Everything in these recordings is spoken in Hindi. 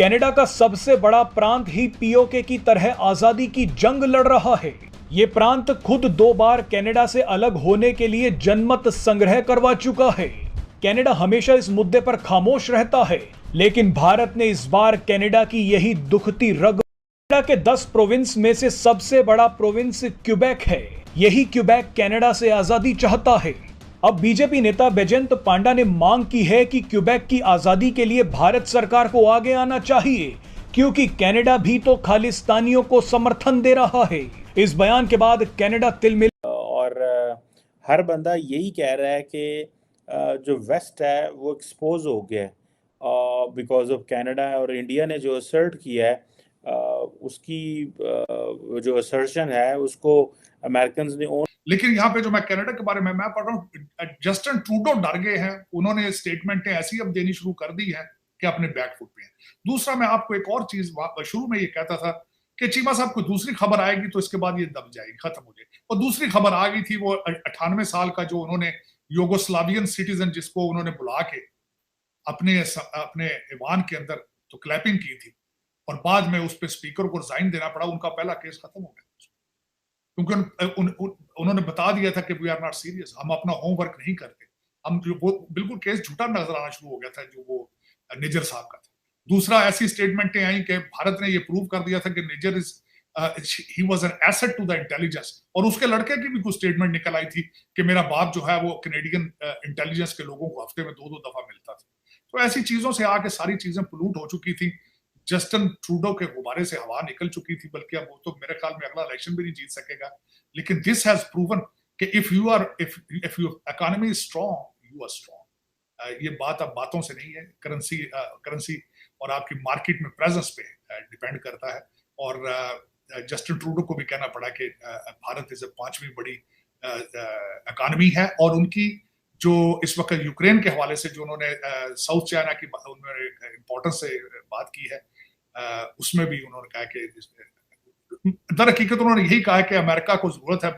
कनाडा का सबसे बड़ा प्रांत ही पीओके की तरह आजादी की जंग लड़ रहा है। ये प्रांत खुद 2 बार कनाडा से अलग होने के लिए जनमत संग्रह करवा चुका है। कनाडा हमेशा इस मुद्दे पर खामोश रहता है, लेकिन भारत ने इस बार कनाडा की यही दुखती रग। कनाडा के 10 प्रोविंस में से सबसे बड़ा प्रोविंस क्यूबेक है। यही क्यूबेक कनाडा से आजादी चाहता है। अब बीजेपी नेता बैजयंत पांडा ने मांग की है कि क्यूबेक की आजादी के लिए भारत सरकार को आगे आना चाहिए, क्योंकि कनाडा भी तो खालिस्तानियों को समर्थन दे रहा है। इस बयान के बाद कनाडा तिलमिल और हर बंदा यही कह रहा है कि जो वेस्ट है वो एक्सपोज हो गया है बिकॉज ऑफ कनाडा, और इंडिया ने जो असर्ट किया है उसकी जो असर्शन है उसको अमेरिकन ने। लेकिन यहाँ पे जो मैं कनाडा के बारे में मैं पढ़ रहा हूँ, जस्टिन ट्रूडो डर गए हैं। उन्होंने स्टेटमेंटें ऐसी अब देनी शुरू कर दी है कि अपने बैकफुट पे है। दूसरा, मैं आपको एक और चीज शुरू में ये कहता था कि चीमा साहब को दूसरी खबर आएगी तो इसके बाद ये दब जाएगी, खत्म हो जाएगी। और दूसरी खबर आ गई थी, वो 98 साल का जो उन्होंने यूगोस्लावियन सिटीजन जिसको उन्होंने बुला के अपने ईवान के अंदर तो क्लैपिंग की थी और बाद में उस पर स्पीकर को रिजाइन देना पड़ा। उनका पहला केस खत्म हो गया क्योंकि उन्होंने बता दिया था कि वी आर नॉट सीरियस, हम अपना होमवर्क नहीं करते। हम वो बिल्कुल केस झूठा नजर आना शुरू हो गया था जो वो निजर साहब का था। दूसरा, ऐसी स्टेटमेंटें आई कि भारत ने ये प्रूव कर दिया था कि निजर ही was an asset to the intelligence, और उसके लड़के की भी कुछ स्टेटमेंट निकल आई थी कि मेरा बाप जो है वो कैनेडियन इंटेलिजेंस के लोगों को हफ्ते में 2-2 दफा मिलता था। तो ऐसी चीजों से आके सारी चीजें पोल्यूट हो चुकी थी। जस्टिन ट्रूडो के गुब्बारे से हवा निकल चुकी थी, बल्कि अब वो तो मेरे ख्याल में अगला इलेक्शन भी नहीं जीत सकेगा। लेकिन दिस हैज प्रूवन कि if your economy is strong you are strong. ये बात अब बातों से नहीं है, करेंसी और आपकी मार्केट में प्रेजेंस पे डिपेंड करता है। और जस्टिन ट्रूडो को भी कहना पड़ा कि भारत इज 5वीं बड़ी इकोनॉमी है, और उनकी जो इस वक्त यूक्रेन के हवाले से जो उन्होंने साउथ चाइना की उन्होंने इम्पोर्टेंस से बात की है, उसमें भी उन्होंने कहा कि दर हकीकत उन्होंने यही कहा कि अमेरिका को जरूरत है।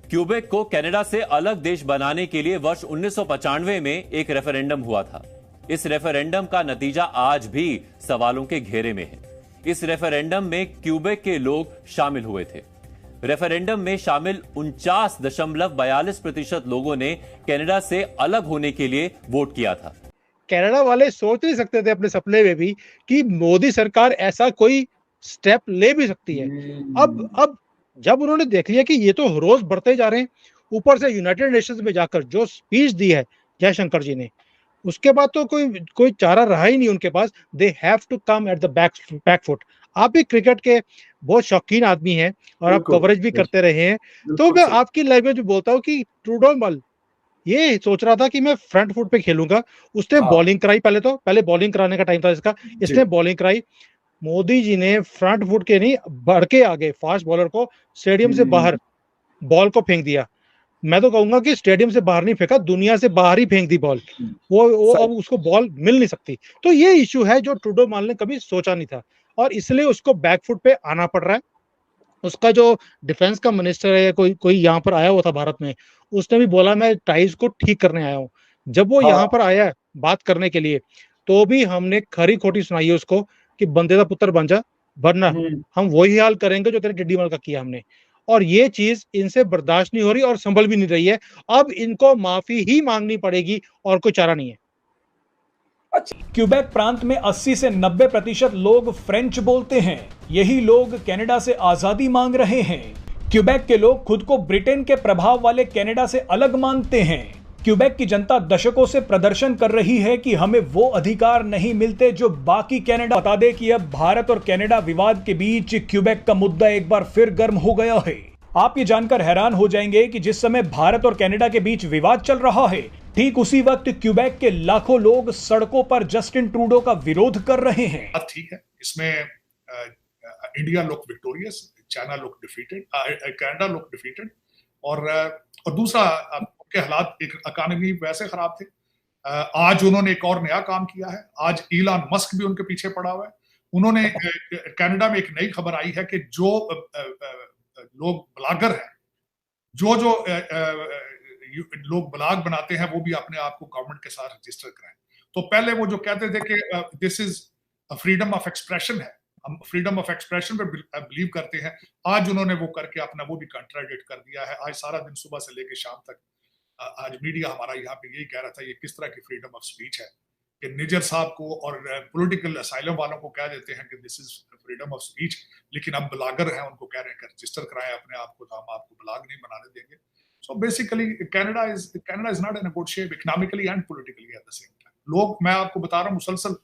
क्यूबेक को कनाडा से अलग देश बनाने के लिए वर्ष 1995 में एक रेफरेंडम हुआ था। इस रेफरेंडम का नतीजा आज भी सवालों के घेरे में है। इस रेफरेंडम में क्यूबेक के लोग शामिल हुए थे। रेफरेंडम में शामिल 49.42% लोगों ने कनाडा से अलग होने के लिए वोट किया था। कनाडा वाले सोच नहीं सकते थे अपने सपने में भी कि मोदी सरकार ऐसा कोई स्टेप ले भी सकती है। अब जब उन्होंने देख लिया कि ये तो रोज बढ़ते जा रहे हैं, ऊपर से यूनाइटेड नेशंस में जाकर जो स्पीच दी है जयशंकर जी ने, उसके बाद तो कोई चारा रहा ही नहीं उनके पास। They have to come at the back foot. आप भी क्रिकेट के बहुत शौकीन आदमी हैं और आप कवरेज भी करते रहे हैं, तो मैं आपकी लैंग्वेज में बोलता हूँ कि ट्रूडो मल ये सोच रहा था कि मैं फ्रंट फुट पे खेलूंगा। उसने बॉलिंग कराई, पहले बॉलिंग कराने का टाइम था इसका, इसने बॉलिंग कराई। मोदी जी ने फ्रंट फुट के नहीं बढ़ के आगे फास्ट बॉलर को स्टेडियम से बाहर बॉल को फेंक दिया। मैं तो कहूंगा कि स्टेडियम से बाहर नहीं फेंका, दुनिया से बाहर ही फेंक दी बॉल। वो अब उसको बॉल मिल नहीं सकती। तो ये इशू है जो ट्रूडो माल ने कभी सोचा नहीं था, और इसलिए उसको बैकफुट पे आना पड़ रहा है। उसका जो डिफेंस का मिनिस्टर है, कोई यहाँ पर आया हुआ था भारत में, उसने भी बोला मैं टाइज को ठीक करने आया हूँ। जब वो यहाँ पर आया बात करने के लिए, तो भी हमने खरी खोटी सुनाई है उसको कि बंदे का पुत्र बन जा, वरना हम वही हाल करेंगे जो तेरे टिड्डी मल का किया हमने। और ये चीज इनसे बर्दाश्त नहीं हो रही और संभल भी नहीं रही है। अब इनको माफी ही मांगनी पड़ेगी और कोई चारा नहीं है। क्यूबेक प्रांत में 80 से 90% लोग फ्रेंच बोलते हैं। यही लोग कनाडा से आजादी मांग रहे हैं। क्यूबेक के लोग खुद को ब्रिटेन के प्रभाव वाले कनाडा से अलग मानते हैं। क्यूबेक की जनता दशकों से प्रदर्शन कर रही है कि हमें वो अधिकार नहीं मिलते जो बाकी कनाडा। बता दें कि अब भारत और कनाडा विवाद के बीच क्यूबेक का मुद्दा एक बार फिर गर्म हो गया है। आप ये जानकर हैरान हो जाएंगे कि जिस समय भारत और कनाडा के बीच विवाद चल रहा है, ठीक उसी वक्त क्यूबेक के लाखों लोग सड़कों पर जस्टिन ट्रूडो का विरोध कर रहे हैं। ठीक है, इसमें India look victorious, China look defeated, Canada look defeated, और दूसरा के हालात एक इकोनॉमी वैसे खराब थे। आज उन्होंने एक और नया काम किया है। आज इलॉन मस्क भी उनके पीछे पड़ा हुआ है। उन्होंने कनाडा में एक नई खबर आई है कि जो लोग ब्लॉगर हैं, जो लोग ब्लॉग बनाते हैं, वो भी अपने आप को गवर्नमेंट के साथ रजिस्टर कराएं। तो पहले वो जो कहते थे कि this is freedom of expression है, हम फ्रीडम ऑफ एक्सप्रेशन पे बिलीव करते हैं। आज उन्होंने वो करके अपना वो भी कंट्राडिक्ट कर दिया है। आज सारा दिन सुबह से लेकर शाम तक आज मीडिया हमारा यहाँ पे यही कह रहा था ये किस तरह की फ्रीडम ऑफ स्पीच है कि निजर साहब को और पॉलिटिकल असाइलम वालों को कह देते हैं कि this is freedom of speech, लेकिन अब ब्लॉगर हैं उनको कह रहे हैं कि रजिस्टर कराएं अपने आप को, तो हम आपको ब्लॉग नहीं बनाने देंगे। So basically Canada is not in a good shape economically and politically at the same time. लोग, मैं आपको बता रहा हूँ, मुसलसल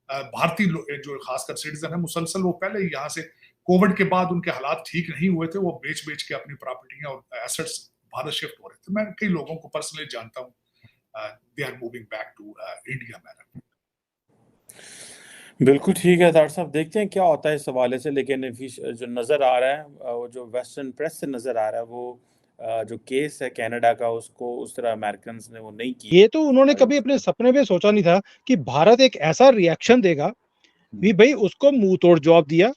भारतीय जो खासकर सिटीजन है, मुसलसल वो पहले ही यहाँ से कोविड के बाद उनके हालात ठीक नहीं हुए थे, वो बेच बेच के अपनी प्रॉपर्टियां और एसेट्स भारत शिफ्ट हो रहे थे। मैं कई लोगों को पर्सनली जानता हूँ, they are moving back to India. Madam बिल्कुल ठीक है डॉक्टर साहब, देखते हैं क्या होता है इस हवाले से। लेकिन जो नज़र आ रहा है, वो जो वेस्टर्न प्रेस से नज़र आ रहा है, वो जो केस है कनाडा का, उसको उस तरह अमेरिकन ने वो नहीं किया। ये तो उन्होंने कभी अपने सपने में सोचा नहीं था कि भारत एक ऐसा रिएक्शन देगा भी। भाई उसको मुंह तोड़ जवाब दिया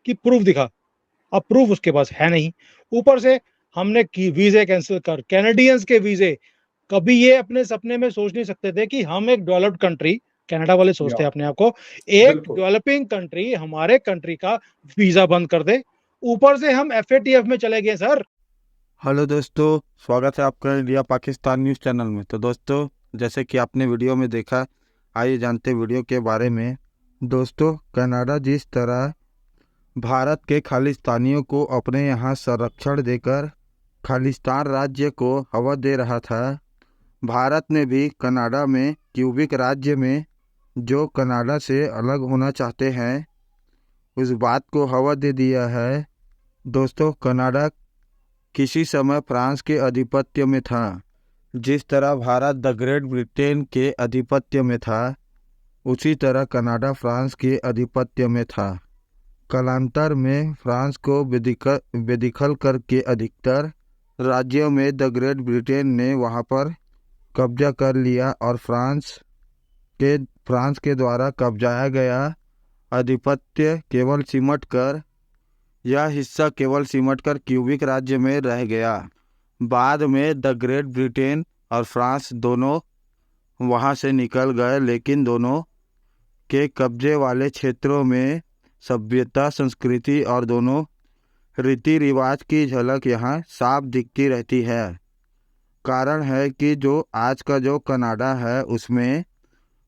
कि प्रूफ दिखा, अब प्रूफ उसके पास है नहीं। ऊपर से हमने की वीजे कैंसिल कर, कैनेडियंस के वीजे। कभी ये अपने सपने में सोच नहीं सकते थे कि हम एक डेवलप्ड कंट्री, कनाडा वाले सोचते हैं अपने आप को, एक डेवलपिंग कंट्री हमारे कंट्री का वीजा बंद कर दे, ऊपर से हम FATF में चले गए सर। हेलो दोस्तों, स्वागत है आपका इंडिया पाकिस्तान न्यूज़ चैनल में। तो दोस्तों, जैसे कि आपने वीडियो में देखा, आइए जानते वीडियो के बारे में। दोस्तों, कनाडा जिस तरह भारत के खालिस्तानियों को अपने यहाँ संरक्षण देकर खालिस्तान राज्य को हवा दे रहा था, भारत ने भी कनाडा में क्यूबिक राज्य में जो कनाडा से अलग होना चाहते हैं, उस बात को हवा दे दिया है। दोस्तों, कनाडा किसी समय फ्रांस के आधिपत्य में था। जिस तरह भारत द ग्रेट ब्रिटेन के आधिपत्य में था, उसी तरह कनाडा फ्रांस के आधिपत्य में था। कालांतर में फ्रांस को बेदखल करके अधिकतर राज्यों में द ग्रेट ब्रिटेन ने वहां पर कब्जा कर लिया और फ्रांस के द्वारा कब्जाया गया आधिपत्य केवल सिमट कर क्यूबिक राज्य में रह गया। बाद में द ग्रेट ब्रिटेन और फ्रांस दोनों वहां से निकल गए, लेकिन दोनों के कब्जे वाले क्षेत्रों में सभ्यता, संस्कृति और दोनों रीति रिवाज की झलक यहाँ साफ दिखती रहती है। कारण है कि जो आज का जो कनाडा है, उसमें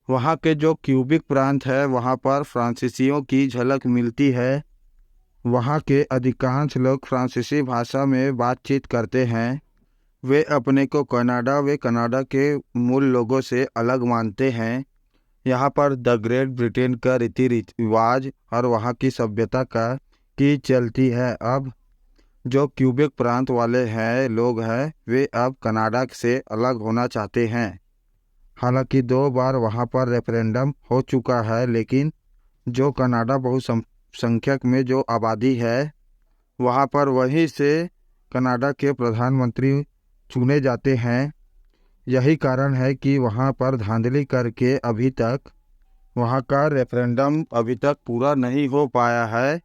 वहाँ के जो क्यूबिक प्रांत है, वहाँ पर फ्रांसीसियों की झलक मिलती है। वहाँ के अधिकांश लोग फ्रांसीसी भाषा में बातचीत करते हैं। वे अपने को कनाडा के मूल लोगों से अलग मानते हैं। यहाँ पर द ग्रेट ब्रिटेन का रीति रिवाज और वहाँ की सभ्यता की चलती है। अब जो क्यूबेक प्रांत वाले लोग हैं, वे अब कनाडा से अलग होना चाहते हैं। हालांकि 2 बार वहाँ पर रेफरेंडम हो चुका है, लेकिन जो कनाडा बहुसंख्यक में जो आबादी है, वहाँ पर वहीं से कनाडा के प्रधानमंत्री चुने जाते हैं। यही कारण है कि वहाँ पर धांधली करके अभी तक वहाँ का रेफरेंडम अभी तक पूरा नहीं हो पाया है।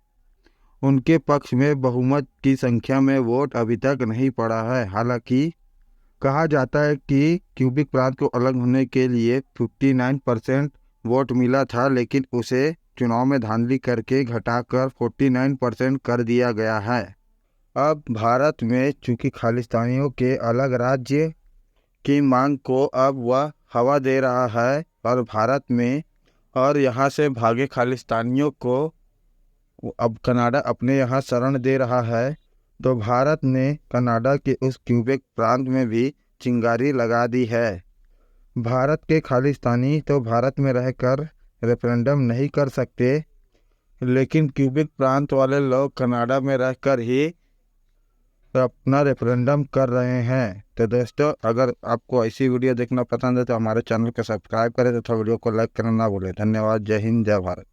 उनके पक्ष में बहुमत की संख्या में वोट अभी तक नहीं पड़ा है। हालांकि कहा जाता है कि क्यूबिक प्रांत को अलग होने के लिए 59% वोट मिला था, लेकिन उसे चुनाव में धांधली करके घटाकर 49% कर दिया गया है। अब भारत में चूंकि खालिस्तानियों के अलग राज्य की मांग को अब वह हवा दे रहा है और भारत में और यहाँ से भागे खालिस्तानियों को अब कनाडा अपने यहाँ शरण दे रहा है, तो भारत ने कनाडा के उस क्यूबेक प्रांत में भी चिंगारी लगा दी है। भारत के खालिस्तानी तो भारत में रहकर रेफरेंडम नहीं कर सकते, लेकिन क्यूबेक प्रांत वाले लोग कनाडा में रहकर ही अपना रेफरेंडम कर रहे हैं। तो दोस्तों, अगर आपको ऐसी वीडियो देखना पसंद है तो हमारे चैनल को सब्सक्राइब करें तथा वीडियो को लाइक करना ना भूलें। धन्यवाद। जय हिंद, जय भारत।